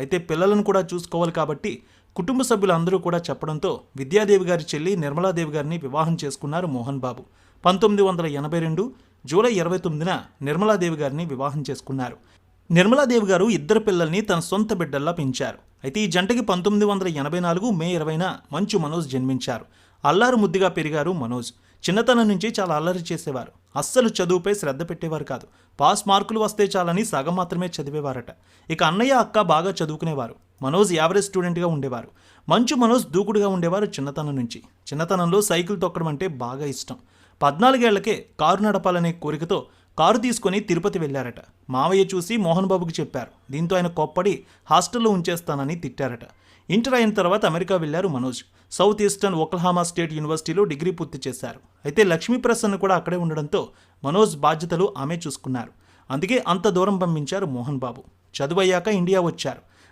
అయితే పిల్లలను కూడా చూసుకోవాలి కాబట్టి కుటుంబ సభ్యులందరూ కూడా చెప్పడంతో విద్యాదేవి గారి చెల్లి నిర్మలాదేవి గారిని వివాహం చేసుకున్నారు మోహన్ బాబు. 1982 జూలై 29న నిర్మలాదేవి గారిని వివాహం చేసుకున్నారు. నిర్మలాదేవి గారు ఇద్దరు పిల్లల్ని తన సొంత బిడ్డల్లా పెంచారు. అయితే ఈ జంటకి 1984 మే 20న మంచు మనోజ్ జన్మించారు. అల్లారు ముద్దుగా పెరిగారు మనోజ్. చిన్నతనం నుంచి చాలా అల్లరి చేసేవారు. అస్సలు చదువుపై శ్రద్ధ పెట్టేవారు కాదు. పాస్ మార్కులు వస్తే చాలని సగం మాత్రమే చదివేవారట. ఇక అన్నయ్య అక్క బాగా చదువుకునేవారు. మనోజ్ యావరేజ్ స్టూడెంట్గా ఉండేవారు. మంచు మనోజ్ దూకుడుగా ఉండేవారు చిన్నతనం నుంచి. చిన్నతనంలో సైకిల్ తొక్కడం అంటే బాగా ఇష్టం. 14 ఏళ్లకే కారు నడపాలనే కోరికతో కారు తీసుకొని తిరుపతి వెళ్లారట. మావయ్య చూసి మోహన్ బాబుకి చెప్పారు. దీంతో ఆయన కోప్పడి హాస్టల్లో ఉంచేస్తానని తిట్టారట. ఇంటర్ అయిన తర్వాత అమెరికా వెళ్లారు మనోజ్. సౌత్ ఈస్టర్న్ ఒక్లహామా స్టేట్ యూనివర్సిటీలో డిగ్రీ పూర్తి చేశారు. అయితే లక్ష్మీ ప్రసన్న కూడా అక్కడే ఉండడంతో మనోజ్ బాధ్యతలు ఆమె చూసుకున్నారు. అందుకే అంత దూరం పంపించారు మోహన్ బాబు. చదువయ్యాక ఇండియా వచ్చారు.